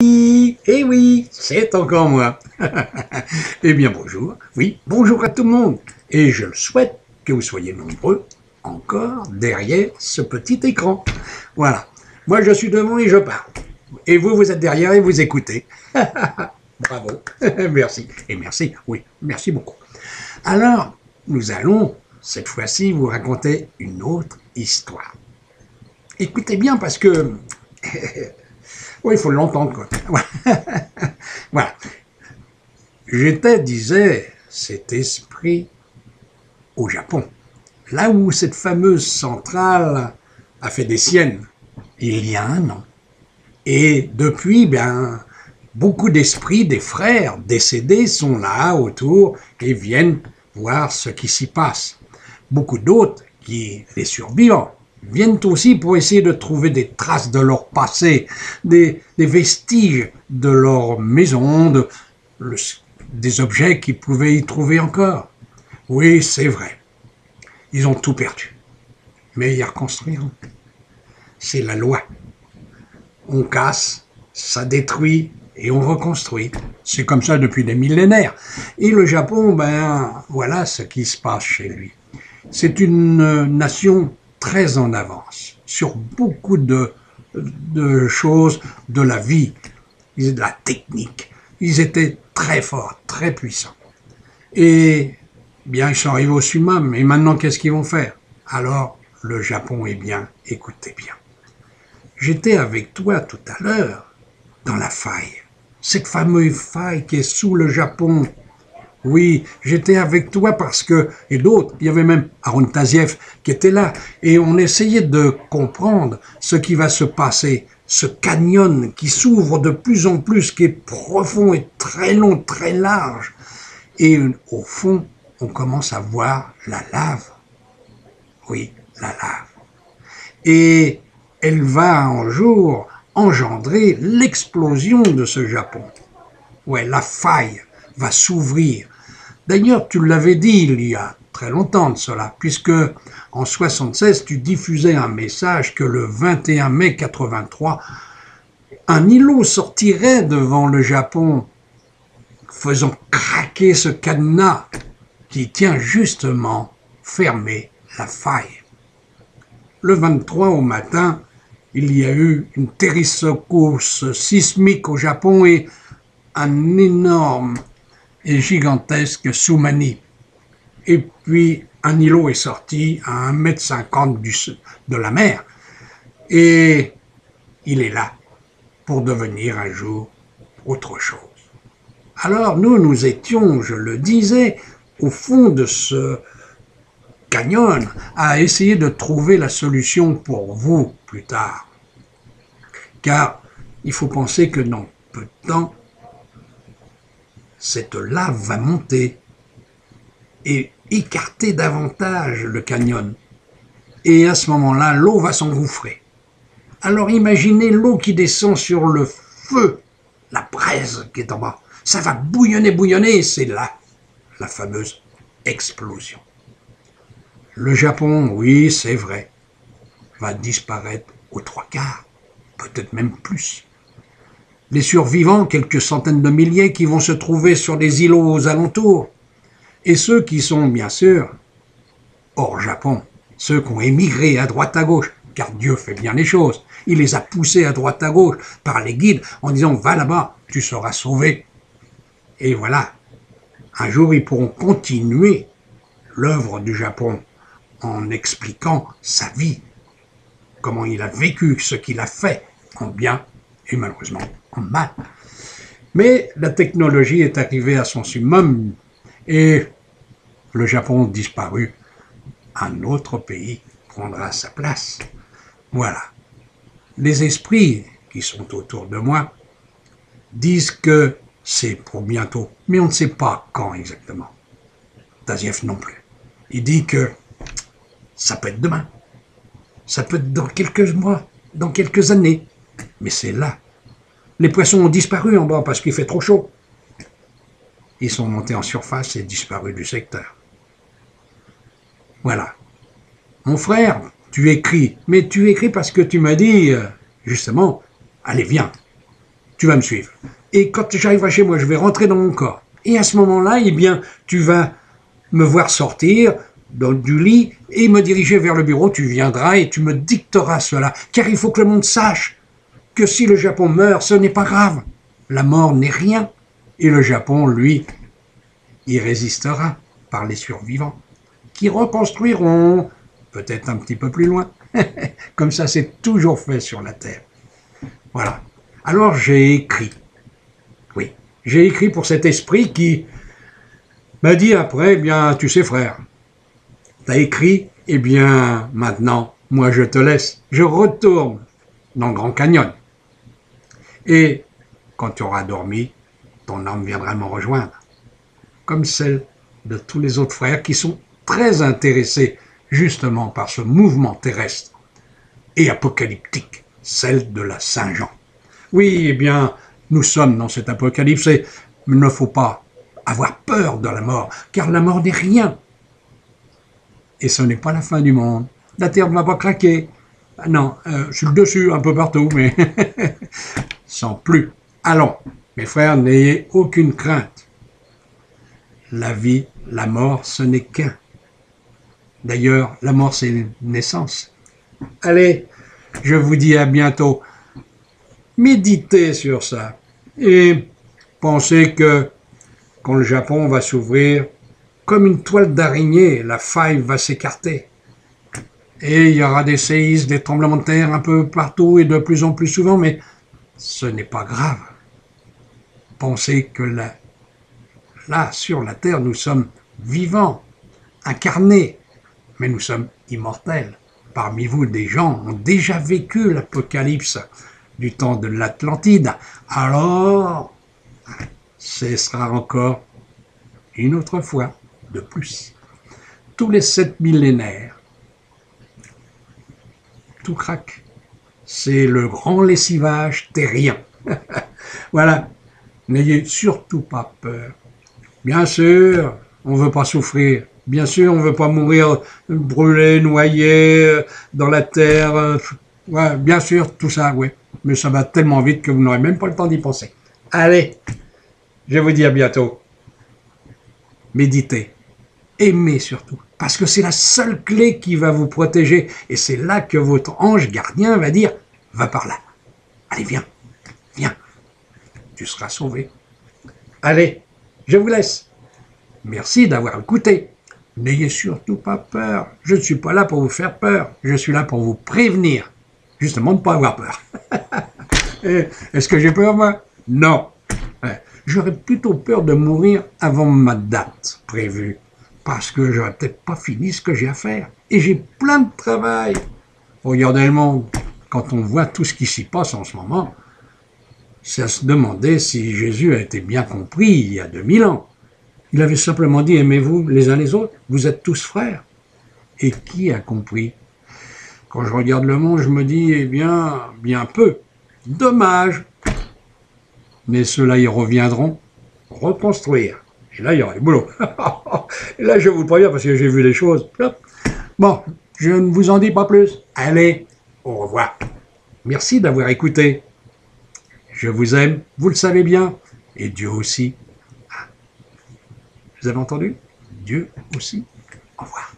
Eh oui, c'est encore moi. Eh bien bonjour, oui, bonjour à tout le monde. Et je le souhaite que vous soyez nombreux encore derrière ce petit écran. Voilà, moi je suis devant et je parle. Et vous, vous êtes derrière et vous écoutez. Bravo, merci. Et merci, oui, merci beaucoup. Alors, nous allons cette fois-ci vous raconter une autre histoire. Écoutez bien parce que oui, il faut l'entendre, quoi. Voilà. J'étais, disait cet esprit, au Japon, là où cette fameuse centrale a fait des siennes, il y a un an. Et depuis, bien, beaucoup d'esprits des frères décédés sont là autour et viennent voir ce qui s'y passe. Beaucoup d'autres, les survivants, viennent aussi pour essayer de trouver des traces de leur passé, des vestiges de leur maison, des objets qu'ils pouvaient y trouver encore. Oui, c'est vrai. Ils ont tout perdu. Mais ils reconstruiront. C'est la loi. On casse, ça détruit et on reconstruit. C'est comme ça depuis des millénaires. Et le Japon, ben, voilà ce qui se passe chez lui. C'est une nation très en avance sur beaucoup de choses de la vie, de la technique. Ils étaient très forts, très puissants. Et bien, ils sont arrivés au summum. Et maintenant, qu'est-ce qu'ils vont faire? Alors, le Japon est bien, écoutez bien. J'étais avec toi tout à l'heure dans la faille. Cette fameuse faille qui est sous le Japon. Oui, j'étais avec toi parce que, et d'autres, il y avait même Aaron Taziev qui était là, et on essayait de comprendre ce qui va se passer, ce canyon qui s'ouvre de plus en plus, qui est profond et très long, très large. Et au fond, on commence à voir la lave. Oui, la lave. Et elle va un jour engendrer l'explosion de ce Japon. Ouais, la faille va s'ouvrir. D'ailleurs, tu l'avais dit il y a très longtemps de cela, puisque en 76, tu diffusais un message que le 21 mai 83, un îlot sortirait devant le Japon, faisant craquer ce cadenas qui tient justement fermé la faille. Le 23 au matin, il y a eu une terrible secousse sismique au Japon et un énorme et gigantesque tsunami. Et puis, un îlot est sorti à 1,50 m de la mer. Et il est là pour devenir un jour autre chose. Alors, nous étions, je le disais, au fond de ce canyon, à essayer de trouver la solution pour vous plus tard. Car il faut penser que dans peu de temps, cette lave va monter et écarter davantage le canyon. Et à ce moment-là, l'eau va s'engouffrer. Alors imaginez l'eau qui descend sur le feu, la braise qui est en bas. Ça va bouillonner, bouillonner, et c'est là la fameuse explosion. Le Japon, oui, c'est vrai, va disparaître aux 3/4, peut-être même plus. Les survivants, quelques centaines de milliers qui vont se trouver sur des îlots aux alentours, et ceux qui sont, bien sûr, hors Japon, ceux qui ont émigré à droite à gauche, car Dieu fait bien les choses. Il les a poussés à droite à gauche par les guides en disant « va là-bas, tu seras sauvé ». Et voilà, un jour ils pourront continuer l'œuvre du Japon en expliquant sa vie, comment il a vécu, ce qu'il a fait, en bien et malheureusement en mal. Mais la technologie est arrivée à son summum et le Japon disparu, un autre pays prendra sa place. Voilà. Les esprits qui sont autour de moi disent que c'est pour bientôt, mais on ne sait pas quand exactement. Taziev non plus. Il dit que ça peut être demain, ça peut être dans quelques mois, dans quelques années, mais c'est là. Les poissons ont disparu en bas parce qu'il fait trop chaud. Ils sont montés en surface et disparus du secteur. Voilà. Mon frère, tu écris, mais tu écris parce que tu m'as dit, justement, allez, viens. tu vas me suivre. Et quand j'arriverai chez moi, je vais rentrer dans mon corps. Et à ce moment-là, eh bien, tu vas me voir sortir du lit et me diriger vers le bureau. Tu viendras et tu me dicteras cela. Car il faut que le monde sache que si le Japon meurt, ce n'est pas grave. La mort n'est rien. Et le Japon, lui, y résistera par les survivants, qui reconstruiront, peut-être un petit peu plus loin. Comme ça, c'est toujours fait sur la Terre. Voilà. Alors j'ai écrit. Oui, j'ai écrit pour cet esprit qui m'a dit après, eh bien, tu sais frère, t'as écrit, eh bien, maintenant, moi je te laisse. Je retourne dans le Grand Canyon. Et quand tu auras dormi, ton âme viendra me rejoindre. Comme celle de tous les autres frères qui sont très intéressés justement par ce mouvement terrestre et apocalyptique, celle de la Saint-Jean. Oui, eh bien, nous sommes dans cet apocalypse et il ne faut pas avoir peur de la mort, car la mort n'est rien. Et ce n'est pas la fin du monde. La terre ne va pas craquer. Ah non, je suis le dessus un peu partout, mais sans plus. Allons, mes frères, n'ayez aucune crainte. La vie, la mort, ce n'est qu'un. D'ailleurs, la mort, c'est une naissance. Allez, je vous dis à bientôt. Méditez sur ça et pensez que quand le Japon va s'ouvrir, comme une toile d'araignée, la faille va s'écarter. Et il y aura des séismes, des tremblements de terre un peu partout et de plus en plus souvent, mais ce n'est pas grave. Pensez que là, sur la terre, nous sommes vivants, incarnés, mais nous sommes immortels. Parmi vous, des gens ont déjà vécu l'apocalypse du temps de l'Atlantide. Alors, ce sera encore une autre fois de plus. Tous les 7 millénaires, tout craque. C'est le grand lessivage terrien. Voilà, n'ayez surtout pas peur. Bien sûr, on ne veut pas souffrir. Bien sûr, on ne veut pas mourir brûlé, noyé, dans la terre. Ouais, bien sûr, tout ça, oui. Mais ça va tellement vite que vous n'aurez même pas le temps d'y penser. Allez, je vous dis à bientôt. Méditez. Aimez surtout. Parce que c'est la seule clé qui va vous protéger. Et c'est là que votre ange gardien va dire, va par là. Allez, viens, viens. Tu seras sauvé. Allez, je vous laisse. Merci d'avoir écouté. N'ayez surtout pas peur. Je ne suis pas là pour vous faire peur. Je suis là pour vous prévenir. Justement, de ne pas avoir peur. Est-ce que j'ai peur, moi? Non. J'aurais plutôt peur de mourir avant ma date prévue. Parce que j'aurais peut-être pas fini ce que j'ai à faire. Et j'ai plein de travail. Regardez le monde. Quand on voit tout ce qui s'y passe en ce moment, c'est à se demander si Jésus a été bien compris il y a 2000 ans. Il avait simplement dit, aimez-vous les uns les autres, vous êtes tous frères. Et qui a compris? Quand je regarde le monde, je me dis, eh bien, bien peu. Dommage. Mais ceux-là, ils reviendront reconstruire. Et là, il y aura du boulot. Et là, je vous le préviens parce que j'ai vu les choses. Bon, je ne vous en dis pas plus. Allez, au revoir. Merci d'avoir écouté. Je vous aime, vous le savez bien. Et Dieu aussi. Vous avez entendu? Dieu aussi. Au revoir.